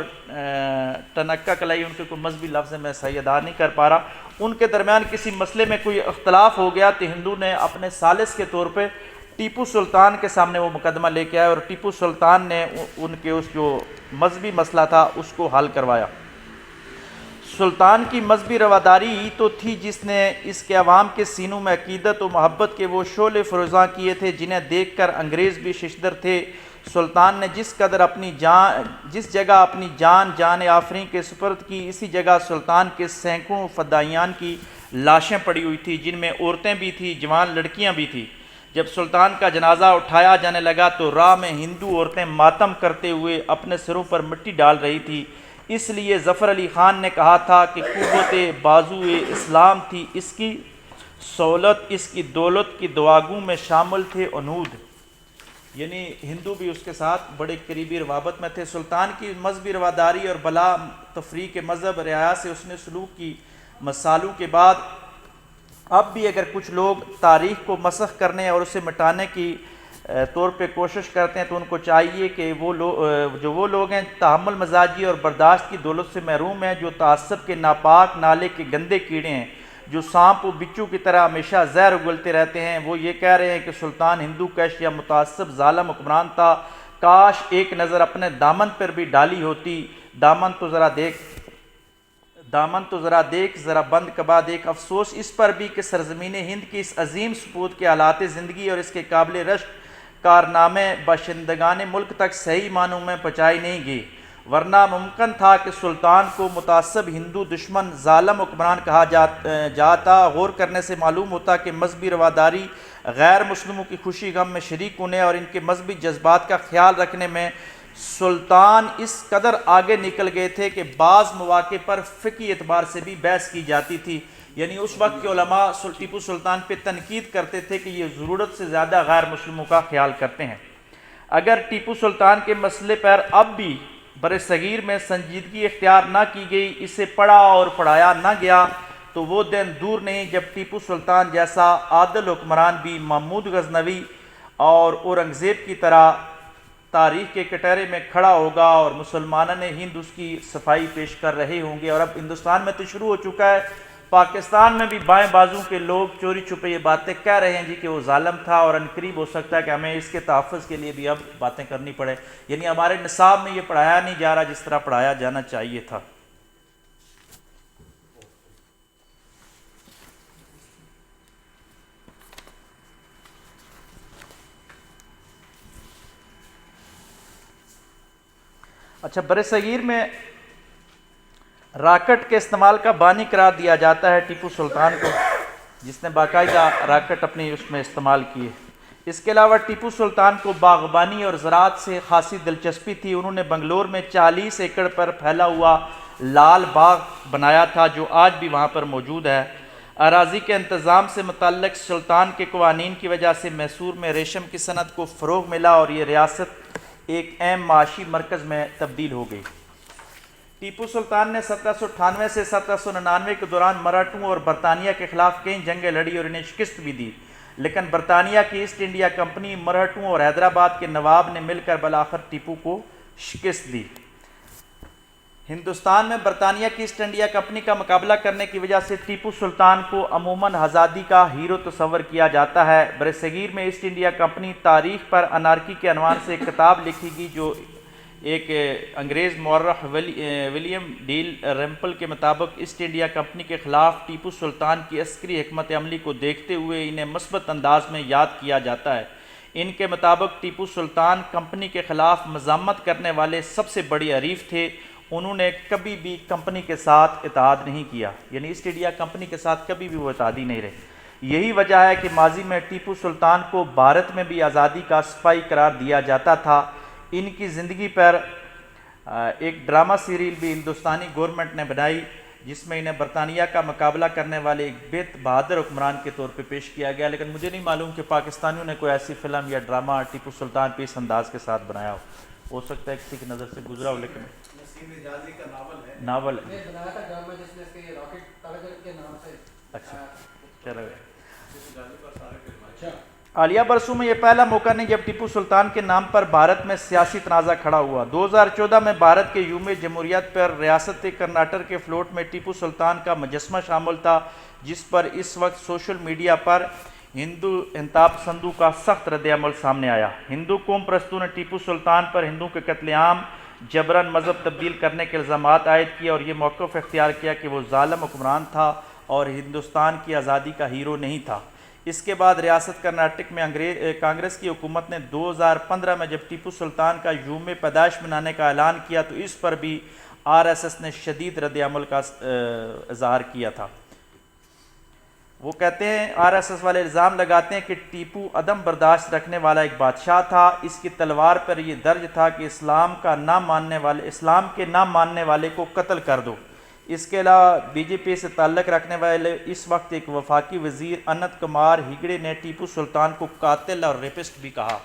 ٹنکا کلائی، ان کے کوئی مذہبی لفظ میں صحیح ادا نہیں کر پا رہا، ان کے درمیان کسی مسئلے میں کوئی اختلاف ہو گیا تو ہندو نے اپنے ثالث کے طور پہ ٹیپو سلطان کے سامنے وہ مقدمہ لے کے آئے اور ٹیپو سلطان نے ان کے اس جو مذہبی مسئلہ تھا اس کو حل کروایا۔ سلطان کی مذہبی رواداری ہی تو تھی جس نے اس کے عوام کے سینوں میں عقیدت و محبت کے وہ شعلے فروزاں کیے تھے جنہیں دیکھ کر انگریز بھی ششدر تھے۔ سلطان نے جس جگہ اپنی جان آفریں کے سپرد کی، اسی جگہ سلطان کے سینکڑوں فدائیان کی لاشیں پڑی ہوئی تھی، جن میں عورتیں بھی تھیں، جوان لڑکیاں بھی تھیں۔ جب سلطان کا جنازہ اٹھایا جانے لگا تو راہ میں ہندو عورتیں ماتم کرتے ہوئے اپنے سروں پر مٹی ڈال رہی تھی۔ اس لیے ظفر علی خان نے کہا تھا کہ قوت بازو اسلام تھی، اس کی سہولت اس کی دولت کی دعاگوں میں شامل تھے انود۔ یعنی ہندو بھی اس کے ساتھ بڑے قریبی روابط میں تھے۔ سلطان کی مذہبی رواداری اور بلا تفریق مذہب رعایا سے اس نے سلوک کی مثالوں کے بعد اب بھی اگر کچھ لوگ تاریخ کو مسخ کرنے اور اسے مٹانے کی طور پہ کوشش کرتے ہیں تو ان کو چاہیے کہ وہ لوگ ہیں تحمل مزاجی اور برداشت کی دولت سے محروم ہیں، جو تعصب کے ناپاک نالے کے گندے کیڑے ہیں، جو سانپ و بچھو کی طرح ہمیشہ زہر اگلتے رہتے ہیں۔ وہ یہ کہہ رہے ہیں کہ سلطان ہندو کش یا متعصب ظالم حکمران تھا، کاش ایک نظر اپنے دامن پر بھی ڈالی ہوتی۔ دامن تو ذرا دیکھ ذرا بند کبا دیکھ۔ افسوس اس پر بھی کہ سرزمین ہند کی اس عظیم سپوت کے حالات زندگی اور اس کے قابل رشک کارنامے باشندگان ملک تک صحیح معنوں میں پہنچائی نہیں گئی۔ ورنہ ممکن تھا کہ سلطان کو متعصب ہندو دشمن ظالم حکمران کہا جاتا۔ غور کرنے سے معلوم ہوتا کہ مذہبی رواداری، غیر مسلموں کی خوشی غم میں شریک ہونے اور ان کے مذہبی جذبات کا خیال رکھنے میں سلطان اس قدر آگے نکل گئے تھے کہ بعض مواقع پر فقہی اعتبار سے بھی بحث کی جاتی تھی۔ یعنی اس وقت کے علماء ٹیپو سلطان پہ تنقید کرتے تھے کہ یہ ضرورت سے زیادہ غیر مسلموں کا خیال کرتے ہیں۔ اگر ٹیپو سلطان کے مسئلے پر اب بھی بر صغیر میں سنجیدگی اختیار نہ کی گئی، اسے پڑھا اور پڑھایا نہ گیا، تو وہ دن دور نہیں جب ٹیپو سلطان جیسا عادل حکمران بھی محمود غزنوی اور اورنگزیب کی طرح تاریخ کے کٹہرے میں کھڑا ہوگا اور مسلمانوں نے ہند اس کی صفائی پیش کر رہے ہوں گے۔ اور اب ہندوستان میں تو شروع ہو چکا ہے، پاکستان میں بھی بائیں بازو کے لوگ چوری چھپے یہ باتیں کہہ رہے ہیں کہ وہ ظالم تھا، اور عنقریب ہو سکتا ہے کہ ہمیں اس کے تحفظ کے لیے بھی اب باتیں کرنی پڑے۔ یعنی ہمارے نصاب میں یہ پڑھایا نہیں جا رہا جس طرح پڑھایا جانا چاہیے تھا۔ اچھا، برصغیر میں راکٹ کے استعمال کا بانی قرار دیا جاتا ہے ٹیپو سلطان کو، جس نے باقاعدہ راکٹ اپنی اس میں استعمال کیے۔ اس کے علاوہ ٹیپو سلطان کو باغبانی اور زراعت سے خاصی دلچسپی تھی۔ انہوں نے بنگلور میں 40 ایکڑ پر پھیلا ہوا لال باغ بنایا تھا، جو آج بھی وہاں پر موجود ہے۔ اراضی کے انتظام سے متعلق سلطان کے قوانین کی وجہ سے میسور میں ریشم کی صنعت کو فروغ ملا اور یہ ریاست ایک اہم معاشی مرکز میں تبدیل ہو گئی۔ ٹیپو سلطان نے 1798 سے 1799 کے دوران مراٹھوں اور برطانیہ کے خلاف کئی جنگیں لڑی اور انہیں شکست بھی دی، لیکن برطانیہ کی ایسٹ انڈیا کمپنی، مراٹھوں اور حیدرآباد کے نواب نے مل کر بالآخر ٹیپو کو شکست دی۔ ہندوستان میں برطانیہ کی ایسٹ انڈیا کمپنی کا مقابلہ کرنے کی وجہ سے ٹیپو سلطان کو عموماً آزادی کا ہیرو تصور کیا جاتا ہے۔ برصغیر میں ایسٹ انڈیا کمپنی تاریخ پر انارکی کے عنوان سے ایک کتاب لکھی گئی، جو ایک انگریز مورخ ولیم ڈیل ریمپل کے مطابق ایسٹ انڈیا کمپنی کے خلاف ٹیپو سلطان کی عسکری حکمت عملی کو دیکھتے ہوئے انہیں مثبت انداز میں یاد کیا جاتا ہے۔ ان کے مطابق ٹیپو سلطان کمپنی کے خلاف مزاحمت کرنے والے سب سے بڑے حریف تھے۔ انہوں نے کبھی بھی کمپنی کے ساتھ اتحاد نہیں کیا، یعنی ایسٹ انڈیا کمپنی کے ساتھ کبھی بھی وہ اتحادی نہیں رہے۔ یہی وجہ ہے کہ ماضی میں ٹیپو سلطان کو بھارت میں بھی آزادی کا سپاہی قرار دیا جاتا تھا۔ ان کی زندگی پر ایک ڈرامہ سیریل بھی ہندوستانی گورنمنٹ نے بنائی، جس میں انہیں برطانیہ کا مقابلہ کرنے والے ایک بے بہادر حکمران کے طور پہ پیش کیا گیا، لیکن مجھے نہیں معلوم کہ پاکستانیوں نے کوئی ایسی فلم یا ڈرامہ ٹیپو سلطان پہ اس انداز کے ساتھ بنایا ہو سکتا ہے کسی کی نظر سے گزرا ہو، لیکن ناول ہے۔ اچھا چلو، حالیہ برسوں میں یہ پہلا موقع نہیں جب ٹیپو سلطان کے نام پر بھارت میں سیاسی تنازع کھڑا ہوا۔ 2014 میں بھارت کے یوم جمہوریت پر ریاست کرناٹک کے فلوٹ میں ٹیپو سلطان کا مجسمہ شامل تھا، جس پر اس وقت سوشل میڈیا پر ہندو انتہا پسندوں کا سخت رد عمل سامنے آیا۔ ہندو قوم پرستوں نے ٹیپو سلطان پر ہندوؤں کے قتل عام، جبراً مذہب تبدیل کرنے کے الزامات عائد کیے اور یہ موقف اختیار کیا کہ وہ ظالم حکمران تھا اور ہندوستان کی آزادی کا ہیرو نہیں تھا۔ اس کے بعد ریاست کرناٹک میں کانگریس کی حکومت نے 2015 میں جب ٹیپو سلطان کا یوم پیدائش منانے کا اعلان کیا تو اس پر بھی RSS نے شدید رد عمل کا اظہار کیا تھا۔ وہ کہتے ہیں، RSS والے الزام لگاتے ہیں کہ ٹیپو عدم برداشت رکھنے والا ایک بادشاہ تھا۔ اس کی تلوار پر یہ درج تھا کہ اسلام کے نہ ماننے والے کو قتل کر دو۔ اس کے علاوہ BJP سے تعلق رکھنے والے اس وقت ایک وفاقی وزیر اننت کمار ہیگڑے نے ٹیپو سلطان کو قاتل اور ریپسٹ بھی کہا۔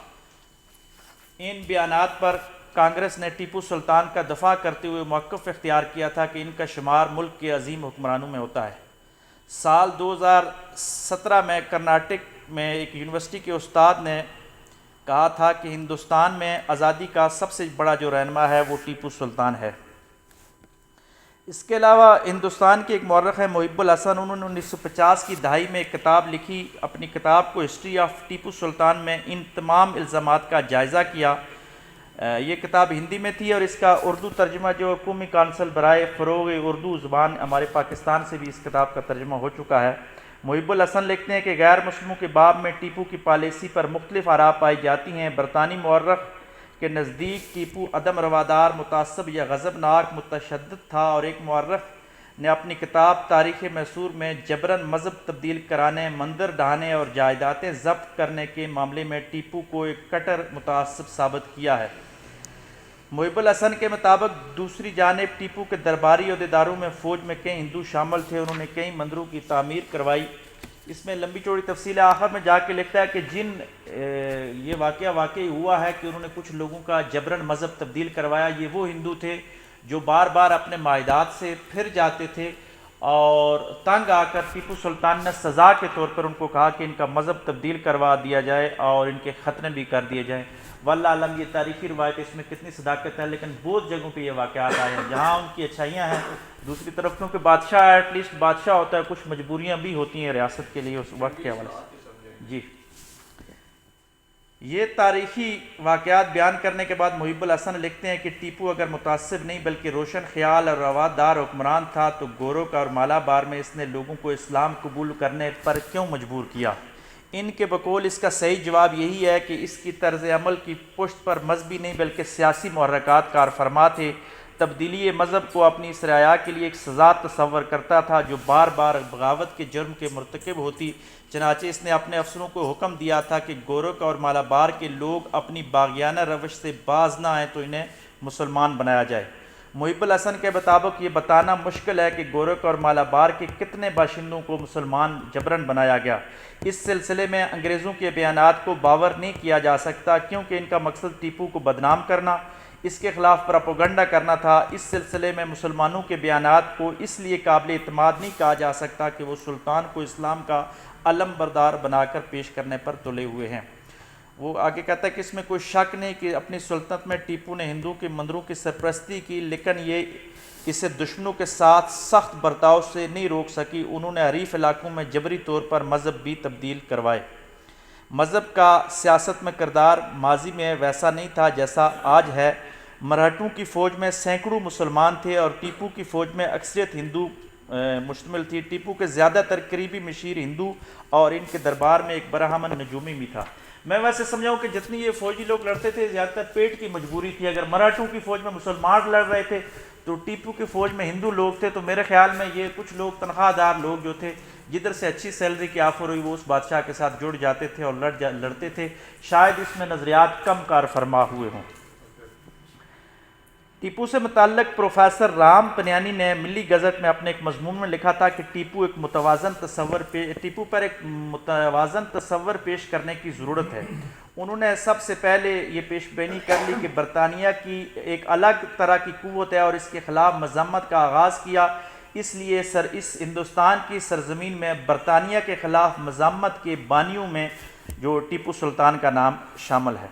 ان بیانات پر کانگریس نے ٹیپو سلطان کا دفاع کرتے ہوئے موقف اختیار کیا تھا کہ ان کا شمار ملک کے عظیم حکمرانوں میں ہوتا ہے۔ سال 2017 میں کرناٹک میں ایک یونیورسٹی کے استاد نے کہا تھا کہ ہندوستان میں آزادی کا سب سے بڑا جو رہنما ہے وہ ٹیپو سلطان ہے۔ اس کے علاوہ ہندوستان کے ایک مورخ ہے محب الحسن، انہوں نے 1950 کی دہائی میں ایک کتاب لکھی۔ اپنی کتاب کو ہسٹری آف ٹیپو سلطان میں ان تمام الزامات کا جائزہ کیا۔ یہ کتاب ہندی میں تھی اور اس کا اردو ترجمہ جو قومی کونسل برائے فروغ اردو زبان ہمارے پاکستان سے بھی اس کتاب کا ترجمہ ہو چکا ہے۔ محب الحسن لکھتے ہیں کہ غیر مسلموں کے باب میں ٹیپو کی پالیسی پر مختلف آراء پائی جاتی ہیں۔ برطانوی مورخ کے نزدیک ٹیپو عدم روادار، متعصب یا غضبناک متشدد تھا، اور ایک مورخ نے اپنی کتاب تاریخ میسور میں جبراً مذہب تبدیل کرانے، مندر ڈھانے اور جائیدادیں ضبط کرنے کے معاملے میں ٹیپو کو ایک کٹر متعصب ثابت کیا ہے۔ محب الحسن کے مطابق دوسری جانب ٹیپو کے درباری عہدیداروں میں فوج میں کئی ہندو شامل تھے، انہوں نے کئی مندروں کی تعمیر کروائی۔ اس میں لمبی چوڑی تفصیل ہے، آخر میں جا کے لکھتا ہے کہ یہ واقعہ واقعی ہوا ہے کہ انہوں نے کچھ لوگوں کا جبراً مذہب تبدیل کروایا۔ یہ وہ ہندو تھے جو بار بار اپنے معاہدات سے پھر جاتے تھے، اور تنگ آ کر ٹیپو سلطان نے سزا کے طور پر ان کو کہا کہ ان کا مذہب تبدیل کروا دیا جائے اور ان کے ختنے بھی کر دیے جائیں۔ واللہ عالم یہ تاریخی روایت، اس میں کتنی صداقت ہے، لیکن بہت جگہوں پہ یہ واقعات آئے ہیں جہاں ان کی اچھائیاں ہیں۔ دوسری طرف کیونکہ بادشاہ ایٹ لیسٹ بادشاہ ہوتا ہے، کچھ مجبوریاں بھی ہوتی ہیں ریاست کے لیے اس وقت کے حوالے سے۔ جی، یہ تاریخی واقعات بیان کرنے کے بعد محب الحسن لکھتے ہیں کہ ٹیپو اگر متعصب نہیں بلکہ روشن خیال اور روادار حکمران تھا تو گورکھ اور مالابار میں اس نے لوگوں کو اسلام قبول کرنے پر کیوں مجبور کیا؟ ان کے بقول اس کا صحیح جواب یہی ہے کہ اس کی طرز عمل کی پشت پر مذہبی نہیں بلکہ سیاسی محرکات کار فرما تھے۔ تبدیلی مذہب کو اپنی اس رعایا کے لیے ایک سزا تصور کرتا تھا جو بار بار بغاوت کے جرم کے مرتکب ہوتی، چنانچہ اس نے اپنے افسروں کو حکم دیا تھا کہ گورکھ اور مالابار کے لوگ اپنی باغیانہ روش سے باز نہ آئیں تو انہیں مسلمان بنایا جائے۔ محب الحسن کے مطابق یہ بتانا مشکل ہے کہ گورکھ اور مالابار کے کتنے باشندوں کو مسلمان جبراً بنایا گیا۔ اس سلسلے میں انگریزوں کے بیانات کو باور نہیں کیا جا سکتا کیونکہ ان کا مقصد ٹیپو کو بدنام کرنا، اس کے خلاف پراپوگنڈا کرنا تھا۔ اس سلسلے میں مسلمانوں کے بیانات کو اس لیے قابل اعتماد نہیں کہا جا سکتا کہ وہ سلطان کو اسلام کا علم بردار بنا کر پیش کرنے پر تلے ہوئے ہیں۔ وہ آگے کہتا ہے کہ اس میں کوئی شک نہیں کہ اپنی سلطنت میں ٹیپو نے ہندوؤں کے مندروں کی سرپرستی کی، لیکن یہ اسے دشمنوں کے ساتھ سخت برتاؤ سے نہیں روک سکی۔ انہوں نے حریف علاقوں میں جبری طور پر مذہب بھی تبدیل کروائے۔ مذہب کا سیاست میں کردار ماضی میں ویسا نہیں تھا جیسا آج ہے۔ مراٹھوں کی فوج میں سینکڑوں مسلمان تھے اور ٹیپو کی فوج میں اکثریت ہندو مشتمل تھی۔ ٹیپو کے زیادہ تر قریبی مشیر ہندو اور ان کے دربار میں ایک برہمن نجومی بھی تھا۔ میں ویسے سمجھاؤں کہ جتنی یہ فوجی لوگ لڑتے تھے زیادہ تر پیٹ کی مجبوری تھی۔ اگر مراٹھوں کی فوج میں مسلمان لڑ رہے تھے تو ٹیپو کی فوج میں ہندو لوگ تھے، تو میرے خیال میں یہ کچھ لوگ تنخواہ دار لوگ جو تھے، جدھر سے اچھی سیلری کی آفر ہوئی وہ اس بادشاہ کے ساتھ جڑ جاتے تھے اور لڑتے تھے۔ شاید اس میں نظریات کم کار فرما ہوئے ہوں۔ ٹیپو سے متعلق پروفیسر رام پنیانی نے ملی گزٹ میں اپنے ایک مضمون میں لکھا تھا کہ ٹیپو پر ایک متوازن تصور پیش کرنے کی ضرورت ہے۔ انہوں نے سب سے پہلے یہ پیش بینی کر لی کہ برطانیہ کی ایک الگ طرح کی قوت ہے اور اس کے خلاف مذمت کا آغاز کیا، اس لیے اس ہندوستان کی سرزمین میں برطانیہ کے خلاف مذمت کے بانیوں میں جو ٹیپو سلطان کا نام شامل ہے۔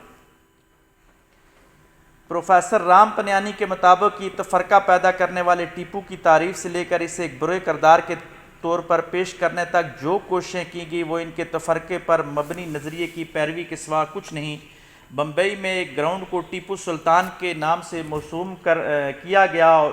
پروفیسر رام پنیانی کے مطابق یہ تفرقہ پیدا کرنے والے ٹیپو کی تعریف سے لے کر اسے ایک برے کردار کے طور پر پیش کرنے تک جو کوششیں کی گئی وہ ان کے تفرقے پر مبنی نظریے کی پیروی کے سوا کچھ نہیں۔ بمبئی میں ایک گراؤنڈ کو ٹیپو سلطان کے نام سے موسوم کیا گیا اور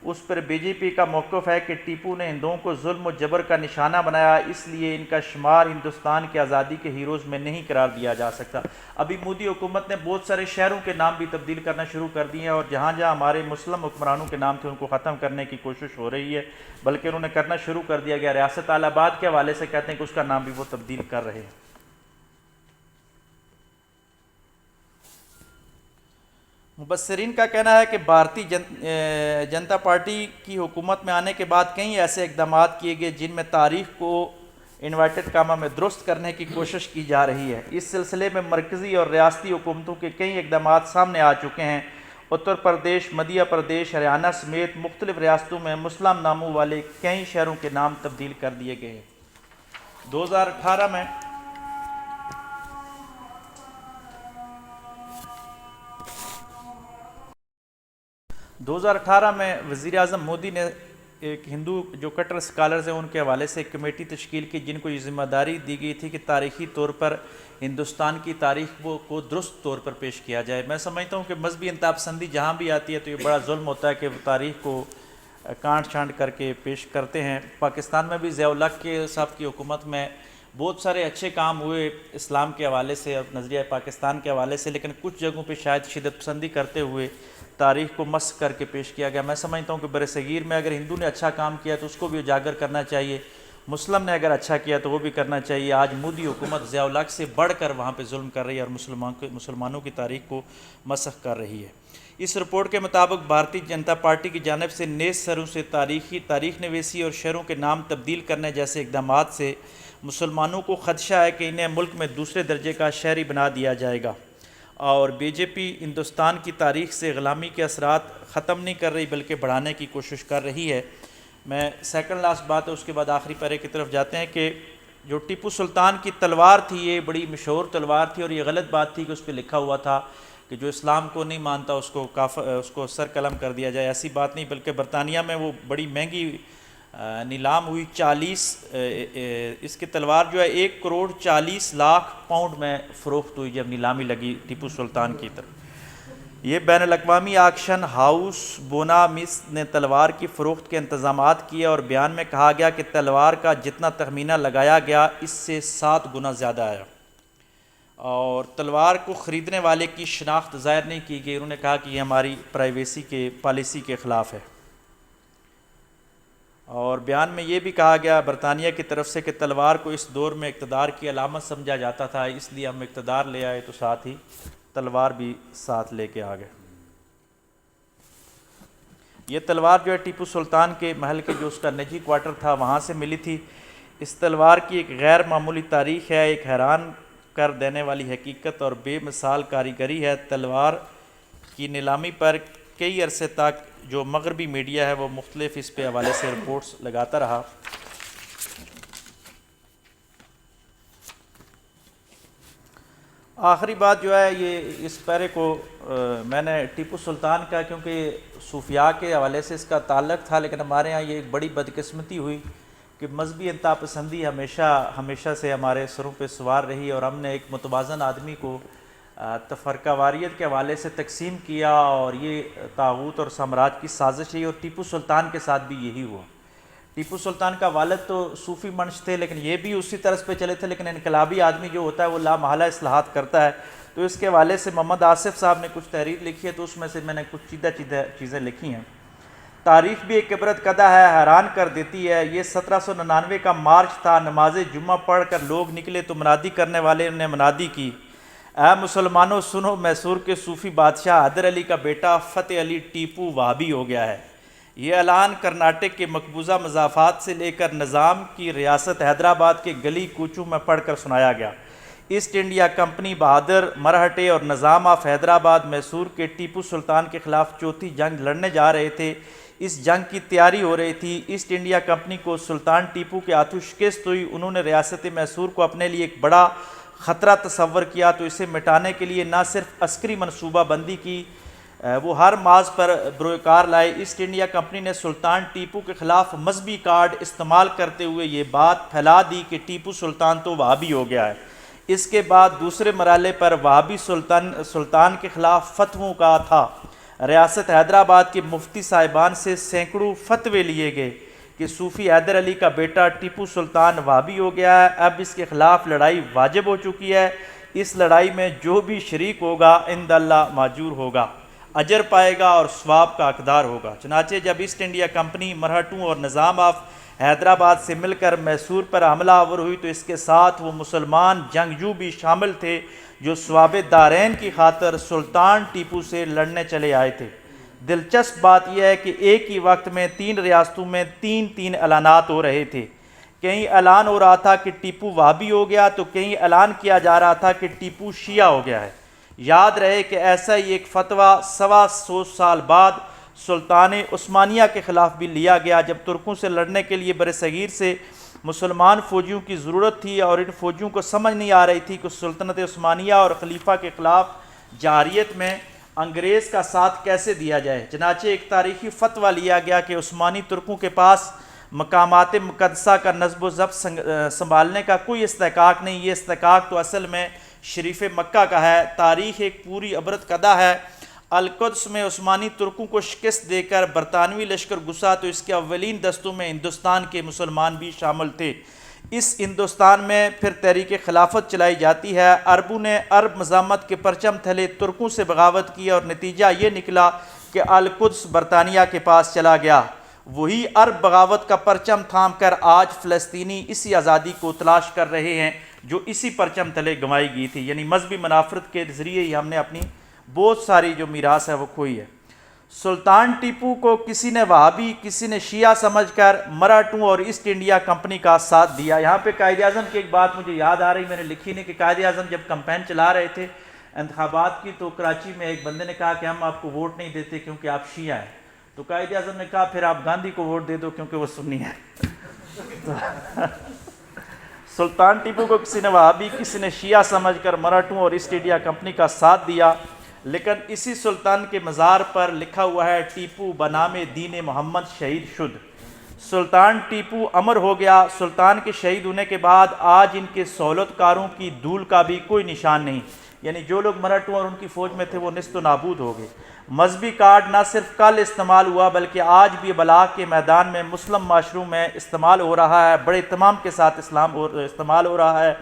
اس پر بی جے پی کا موقف ہے کہ ٹیپو نے ہندوؤں کو ظلم و جبر کا نشانہ بنایا، اس لیے ان کا شمار ہندوستان کی آزادی کے ہیروز میں نہیں قرار دیا جا سکتا۔ ابھی مودی حکومت نے بہت سارے شہروں کے نام بھی تبدیل کرنا شروع کر دیے ہیں اور جہاں جہاں ہمارے مسلم حکمرانوں کے نام تھے ان کو ختم کرنے کی کوشش ہو رہی ہے، بلکہ انہوں نے کرنا شروع کر دیا گیا۔ ریاست الہ آباد کے حوالے سے کہتے ہیں کہ اس کا نام بھی وہ تبدیل کر رہے ہیں۔ مبصرین کا کہنا ہے کہ بھارتی جنتا پارٹی کی حکومت میں آنے کے بعد کئی ایسے اقدامات کیے گئے جن میں تاریخ کو انورٹڈ کاما میں درست کرنے کی کوشش کی جا رہی ہے۔ اس سلسلے میں مرکزی اور ریاستی حکومتوں کے کئی اقدامات سامنے آ چکے ہیں۔ اتر پردیش، مدھیہ پردیش، ہریانہ سمیت مختلف ریاستوں میں مسلم ناموں والے کئی شہروں کے نام تبدیل کر دیے گئے ہیں۔ 2018 میں وزیر اعظم مودی نے ایک ہندو جو کٹر اسکالرز ہیں ان کے حوالے سے ایک کمیٹی تشکیل کی جن کو یہ ذمہ داری دی گئی تھی کہ تاریخی طور پر ہندوستان کی تاریخ کو درست طور پر پیش کیا جائے۔ میں سمجھتا ہوں کہ مذہبی انتہا پسندی جہاں بھی آتی ہے تو یہ بڑا ظلم ہوتا ہے کہ وہ تاریخ کو کانٹ چھانٹ کر کے پیش کرتے ہیں۔ پاکستان میں بھی ضیاء الحق کے صاحب کی حکومت میں بہت سارے اچھے کام ہوئے اسلام کے حوالے سے اور نظریہ پاکستان کے حوالے سے، لیکن کچھ جگہوں پہ شاید شدت پسندی کرتے ہوئے تاریخ کو مسخ کر کے پیش کیا گیا۔ میں سمجھتا ہوں کہ برصغیر میں اگر ہندو نے اچھا کام کیا تو اس کو بھی اجاگر کرنا چاہیے، مسلم نے اگر اچھا کیا تو وہ بھی کرنا چاہیے۔ آج مودی حکومت ضیاء الحق سے بڑھ کر وہاں پہ ظلم کر رہی ہے اور مسلمانوں کی تاریخ کو مسخ کر رہی ہے۔ اس رپورٹ کے مطابق بھارتی جنتا پارٹی کی جانب سے نیز سروں سے تاریخ نویسی اور شہروں کے نام تبدیل کرنے جیسے اقدامات سے مسلمانوں کو خدشہ ہے کہ انہیں ملک میں دوسرے درجے کا شہری بنا دیا جائے گا، اور بی جے پی ہندوستان کی تاریخ سے غلامی کے اثرات ختم نہیں کر رہی بلکہ بڑھانے کی کوشش کر رہی ہے۔ میں سیکنڈ لاسٹ بات ہے، اس کے بعد آخری پیرے کی طرف جاتے ہیں کہ جو ٹیپو سلطان کی تلوار تھی، یہ بڑی مشہور تلوار تھی، اور یہ غلط بات تھی کہ اس پہ لکھا ہوا تھا کہ جو اسلام کو نہیں مانتا اس کو سر قلم کر دیا جائے۔ ایسی بات نہیں، بلکہ برطانیہ میں وہ بڑی مہنگی نیلام ہوئی، 40 اس کی تلوار جو ہے 1,40,00,000 پاؤنڈ میں فروخت ہوئی جب نیلامی لگی ٹیپو سلطان کی طرف۔ یہ بین الاقوامی آکشن ہاؤس بونا مس نے تلوار کی فروخت کے انتظامات کیے، اور بیان میں کہا گیا کہ تلوار کا جتنا تخمینہ لگایا گیا اس سے 7 گنا زیادہ آیا، اور تلوار کو خریدنے والے کی شناخت ظاہر نہیں کی گئی۔ انہوں نے کہا کہ یہ ہماری پرائیویسی کے پالیسی کے خلاف ہے، اور بیان میں یہ بھی کہا گیا برطانیہ کی طرف سے کہ تلوار کو اس دور میں اقتدار کی علامت سمجھا جاتا تھا، اس لیے ہم اقتدار لے آئے تو ساتھ ہی تلوار بھی ساتھ لے کے آ گئے۔ یہ تلوار جو ہے ٹیپو سلطان کے محل کے جو اس کا نجی کوارٹر تھا وہاں سے ملی تھی۔ اس تلوار کی ایک غیر معمولی تاریخ ہے، ایک حیران کر دینے والی حقیقت اور بے مثال کاریگری ہے۔ تلوار کی نیلامی پر کئی عرصے تک جو مغربی میڈیا ہے وہ مختلف اس پہ حوالے سے رپورٹس لگاتا رہا۔ آخری بات جو ہے یہ اس پیرے کو میں نے ٹیپو سلطان کا کیونکہ صوفیاء کے حوالے سے اس کا تعلق تھا، لیکن ہمارے ہاں یہ ایک بڑی بدقسمتی ہوئی کہ مذہبی انتہا پسندی ہمیشہ سے ہمارے سروں پہ سوار رہی، اور ہم نے ایک متوازن آدمی کو تفرقہ واریت کے حوالے سے تقسیم کیا، اور یہ طاغوت اور سامراج کی سازش ہے، اور ٹیپو سلطان کے ساتھ بھی یہی ہوا۔ ٹیپو سلطان کا والد تو صوفی منش تھے، لیکن یہ بھی اسی طرز پہ چلے تھے، لیکن انقلابی آدمی جو ہوتا ہے وہ لا محالہ اصلاحات کرتا ہے۔ تو اس کے حوالے سے محمد آصف صاحب نے کچھ تحریر لکھی ہے، تو اس میں سے میں نے کچھ چیدہ چیزیں لکھی ہیں۔ تاریخ بھی ایک عبرت قدہ ہے، حیران کر دیتی ہے۔ یہ 1799 کا مارچ تھا، نماز جمعہ پڑھ کر لوگ نکلے تو منادی کرنے والے نے منادی کی، اے مسلمانوں سنو، میسور کے صوفی بادشاہ حیدر علی کا بیٹا فتح علی ٹیپو وہابی ہو گیا ہے۔ یہ اعلان کرناٹک کے مقبوضہ مضافات سے لے کر نظام کی ریاست حیدرآباد کے گلی کوچوں میں پڑھ کر سنایا گیا۔ ایسٹ انڈیا کمپنی بہادر مرہٹے اور نظام آف حیدرآباد میسور کے ٹیپو سلطان کے خلاف چوتھی جنگ لڑنے جا رہے تھے۔ اس جنگ کی تیاری ہو رہی تھی۔ ایسٹ انڈیا کمپنی کو سلطان ٹیپو کے ہاتھوں شکست ہوئی۔ انہوں نے ریاست میسور کو اپنے لیے ایک بڑا خطرہ تصور کیا، تو اسے مٹانے کے لیے نہ صرف عسکری منصوبہ بندی کی، وہ ہر ماز پر بروکار لائے۔ ایسٹ انڈیا کمپنی نے سلطان ٹیپو کے خلاف مذہبی کارڈ استعمال کرتے ہوئے یہ بات پھیلا دی کہ ٹیپو سلطان تو وہابی ہو گیا ہے۔ اس کے بعد دوسرے مرحلے پر وہابی سلطان کے خلاف فتووں کا تھا۔ ریاست حیدرآباد کے مفتی صاحبان سے سینکڑوں فتوے لیے گئے کہ صوفی حیدر علی کا بیٹا ٹیپو سلطان وہابی ہو گیا ہے، اب اس کے خلاف لڑائی واجب ہو چکی ہے، اس لڑائی میں جو بھی شریک ہوگا عند اللہ ماجور ہوگا، اجر پائے گا اور ثواب کا حقدار ہوگا۔ چنانچہ جب ایسٹ انڈیا کمپنی مرہٹوں اور نظام آف حیدرآباد سے مل کر میسور پر حملہ آور ہوئی، تو اس کے ساتھ وہ مسلمان جنگجو بھی شامل تھے جو ثواب دارین کی خاطر سلطان ٹیپو سے لڑنے چلے آئے تھے۔ دلچسپ بات یہ ہے کہ ایک ہی وقت میں 3 ریاستوں میں 3 اعلانات ہو رہے تھے۔ کہیں اعلان ہو رہا تھا کہ ٹیپو وہابی ہو گیا، تو کہیں اعلان کیا جا رہا تھا کہ ٹیپو شیعہ ہو گیا ہے۔ یاد رہے کہ ایسا ہی ایک فتویٰ 125 سال بعد سلطان عثمانیہ کے خلاف بھی لیا گیا، جب ترکوں سے لڑنے کے لیے برصغیر سے مسلمان فوجیوں کی ضرورت تھی، اور ان فوجیوں کو سمجھ نہیں آ رہی تھی کہ سلطنت عثمانیہ اور خلیفہ کے خلاف جارحیت میں انگریز کا ساتھ کیسے دیا جائے۔ چنانچہ ایک تاریخی فتویٰ لیا گیا کہ عثمانی ترکوں کے پاس مقامات مقدسہ کا نصب و ضبط سنبھالنے کا کوئی استحقاق نہیں، یہ استحقاق تو اصل میں شریف مکہ کا ہے۔ تاریخ ایک پوری عبرت قدہ ہے۔ القدس میں عثمانی ترکوں کو شکست دے کر برطانوی لشکر گھسا، تو اس کے اولین دستوں میں ہندوستان کے مسلمان بھی شامل تھے۔ اس ہندوستان میں پھر تحریک خلافت چلائی جاتی ہے۔ عربوں نے عرب مزاحمت کے پرچم تلے ترکوں سے بغاوت کی اور نتیجہ یہ نکلا کہ القدس برطانیہ کے پاس چلا گیا۔ وہی عرب بغاوت کا پرچم تھام کر آج فلسطینی اسی آزادی کو تلاش کر رہے ہیں جو اسی پرچم تلے گنوائی گئی تھی، یعنی مذہبی منافرت کے ذریعے ہی ہم نے اپنی بہت ساری جو میراث ہے وہ کھوئی ہے۔ سلطان ٹیپو کو کسی نے وہابی، کسی نے شیعہ سمجھ کر مراٹھوں اور ایسٹ انڈیا کمپنی کا ساتھ دیا۔ یہاں پہ قائد اعظم کی ایک بات مجھے یاد آ رہی، میں نے لکھی نہیں، کہ قائد اعظم جب کمپین چلا رہے تھے انتخابات کی تو کراچی میں ایک بندے نے کہا کہ ہم آپ کو ووٹ نہیں دیتے کیونکہ آپ شیعہ ہیں، تو قائد اعظم نے کہا پھر آپ گاندھی کو ووٹ دے دو کیونکہ وہ سنی ہے۔ سلطان ٹیپو کو کسی نے وہابی، کسی نے شیعہ سمجھ کر مراٹھوں اور ایسٹ انڈیا کمپنی کا ساتھ دیا، لیکن اسی سلطان کے مزار پر لکھا ہوا ہے ٹیپو بنام دین محمد شہید شد۔ سلطان ٹیپو امر ہو گیا۔ سلطان کے شہید ہونے کے بعد آج ان کے سہولت کاروں کی دھول کا بھی کوئی نشان نہیں، یعنی جو لوگ مراٹھوں اور ان کی فوج میں تھے وہ نیست و نابود ہو گئے۔ مذہبی کارڈ نہ صرف کل استعمال ہوا بلکہ آج بھی بلاغ کے میدان میں مسلم معاشروں میں استعمال ہو رہا ہے، بڑے اہتمام کے ساتھ استعمال ہو رہا ہے۔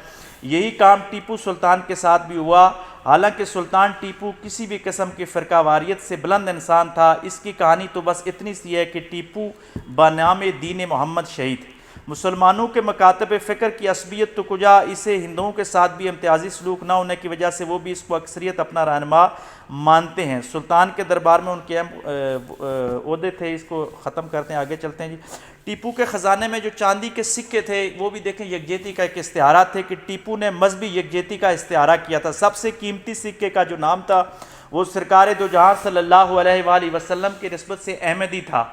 یہی کام ٹیپو سلطان کے ساتھ بھی ہوا۔ حالانکہ سلطان ٹیپو کسی بھی قسم کی فرقہ واریت سے بلند انسان تھا۔ اس کی کہانی تو بس اتنی سی ہے کہ ٹیپو بنام دین محمد شہید۔ مسلمانوں کے مکاتب فکر کی عصبیت تو کجا، اسے ہندوؤں کے ساتھ بھی امتیازی سلوک نہ ہونے کی وجہ سے وہ بھی اس کو اکثریت اپنا رہنما مانتے ہیں۔ سلطان کے دربار میں ان کے عہدے تھے، اس کو ختم کرتے ہیں، آگے چلتے ہیں جی۔ ٹیپو کے خزانے میں جو چاندی کے سکے تھے وہ بھی دیکھیں یکجہتی کا ایک استعارہ تھے کہ ٹیپو نے مذہبی یکجہتی کا استعارہ کیا تھا۔ سب سے قیمتی سکے کا جو نام تھا وہ سرکار دو جہاں صلی اللہ علیہ وآلہ وسلم کی نسبت سے احمدی تھا۔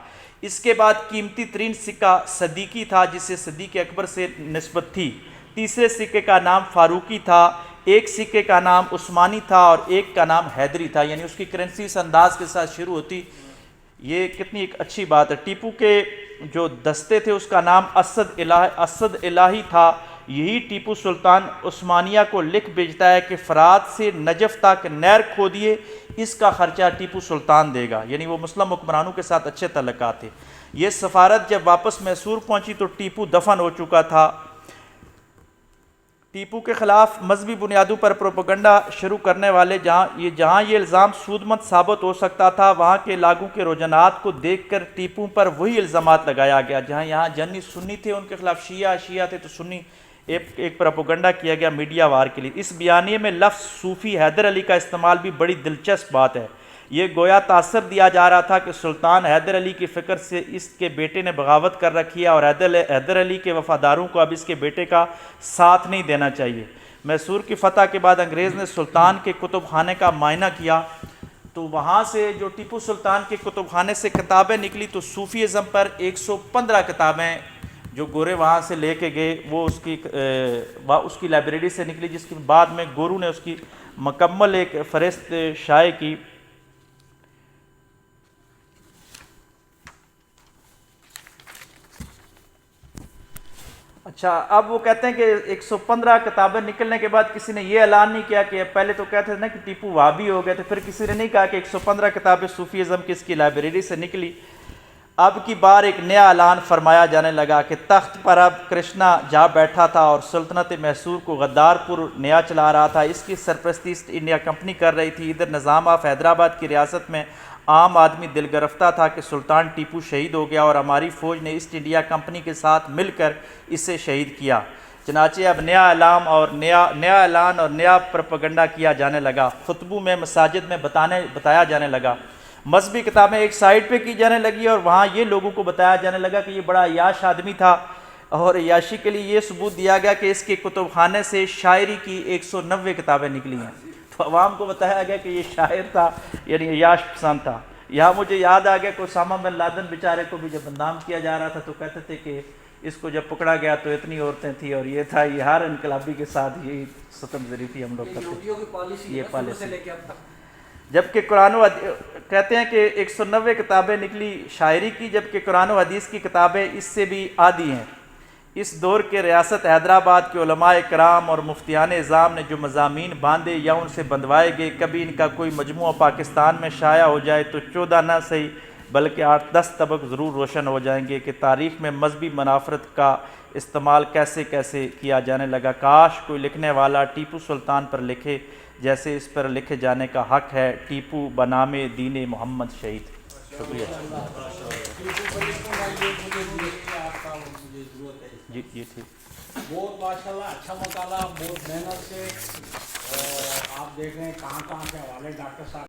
اس کے بعد قیمتی ترین سکہ صدیقی تھا جسے صدیق اکبر سے نسبت تھی۔ تیسرے سکے کا نام فاروقی تھا، ایک سکے کا نام عثمانی تھا اور ایک کا نام حیدری تھا، یعنی اس کی کرنسی اس انداز کے ساتھ شروع ہوتی۔ یہ کتنی ایک اچھی بات ہے۔ ٹیپو کے جو دستے تھے اس کا نام اسد الہی تھا۔ یہی ٹیپو سلطان عثمانیہ کو لکھ بھیجتا ہے کہ فرات سے نجف تک نہر کھودیے، اس کا خرچہ ٹیپو سلطان دے گا، یعنی وہ مسلم حکمرانوں کے ساتھ اچھے تعلقات تھے۔ یہ سفارت جب واپس میسور پہنچی تو ٹیپو دفن ہو چکا تھا۔ ٹیپو کے خلاف مذہبی بنیادوں پر پروپیگنڈا شروع کرنے والے جہاں یہ الزام سود مند ثابت ہو سکتا تھا، وہاں کے لاگوں کے رجحانات کو دیکھ کر ٹیپو پر وہی الزامات لگایا گیا۔ جہاں یہاں جنی سنی تھے ان کے خلاف شیعہ تھے تو سنی ایک پروپیگنڈا کیا گیا میڈیا وار کے لیے۔ اس بیانیے میں لفظ صوفی حیدر علی کا استعمال بھی بڑی دلچسپ بات ہے۔ یہ گویا تاثر دیا جا رہا تھا کہ سلطان حیدر علی کی فکر سے اس کے بیٹے نے بغاوت کر رکھی ہے اور حیدر علی کے وفاداروں کو اب اس کے بیٹے کا ساتھ نہیں دینا چاہیے۔ میسور کی فتح کے بعد انگریز نے سلطان کے کتب خانے کا معائنہ کیا تو وہاں سے جو ٹیپو سلطان کے کتب خانے سے کتابیں نکلی تو صوفی ازم پر 115 کتابیں جو گورے وہاں سے لے کے گئے وہ اس کی لائبریری سے نکلی، جس کے بعد میں گورو نے اس کی مکمل ایک فہرست شائع کی۔ اچھا، اب وہ کہتے ہیں کہ 115 کتابیں نکلنے کے بعد کسی نے یہ اعلان نہیں کیا کہ پہلے تو کہتے تھے نا کہ ٹیپو وہابی ہو گئے تھے، پھر کسی نے نہیں کہا کہ 115 کتابیں صوفی ازم کی اس کی لائبریری سے نکلی۔ اب کی بار ایک نیا اعلان فرمایا جانے لگا کہ تخت پر اب کرشنا جا بیٹھا تھا اور سلطنت میسور کو غدار پور نیا چلا رہا تھا۔ اس کی سرپرستی ایسٹ انڈیا کمپنی کر رہی تھی۔ ادھر نظام آف حیدرآباد کی ریاست میں عام آدمی دل گرفتہ تھا کہ سلطان ٹیپو شہید ہو گیا اور ہماری فوج نے ایسٹ انڈیا کمپنی کے ساتھ مل کر اسے شہید کیا۔ چنانچہ اب نیا اعلان اور نیا پروپیگنڈا کیا جانے لگا، خطبوں میں مساجد میں بتایا جانے لگا، مذہبی کتابیں ایک سائٹ پہ کی جانے لگی اور وہاں یہ لوگوں کو بتایا جانے لگا کہ یہ بڑا عیاش آدمی تھا، اور عیاشی کے لیے یہ ثبوت دیا گیا کہ اس کے کتب خانے سے شاعری کی 190 کتابیں نکلی ہیں۔ تو عوام کو بتایا گیا کہ یہ شاعر تھا، یعنی عیاش پسند تھا۔ یہاں مجھے یاد آ گیا کہ اسامہ بن لادن بیچارے کو بھی جب بدنام کیا جا رہا تھا تو کہتے تھے کہ اس کو جب پکڑا گیا تو اتنی عورتیں تھیں اور یہ تھا، یہ ہر انقلابی کے ساتھ یہی ستم زری تھی ہم لوگ کرتے، یہ پالیسی۔ جبکہ قرآن و کہتے ہیں کہ 190 کتابیں نکلی شاعری کی، جبکہ قرآن و حدیث کی کتابیں اس سے بھی آدھی ہیں۔ اس دور کے ریاست حیدرآباد کے علماء کرام اور مفتیان اعظام نے جو مضامین باندھے یا ان سے بندوائے گئے، کبھی ان کا کوئی مجموعہ پاکستان میں شائع ہو جائے تو 14 نہ صحیح بلکہ 8-10 طبق ضرور روشن ہو جائیں گے کہ تاریخ میں مذہبی منافرت کا استعمال کیسے کیسے کیا جانے لگا۔ کاش کوئی لکھنے والا ٹیپو سلطان پر لکھے جیسے اس پر لکھے جانے کا حق ہے۔ ٹیپو بنام دین محمد شہید۔ شکریہ۔ جی جی ٹھیک۔ بہت ماشاء اللہ اچھا مطالعہ، بہت محنت سے، اور آپ دیکھ رہے ہیں کہاں کہاں سے حوالے ڈاکٹر صاحب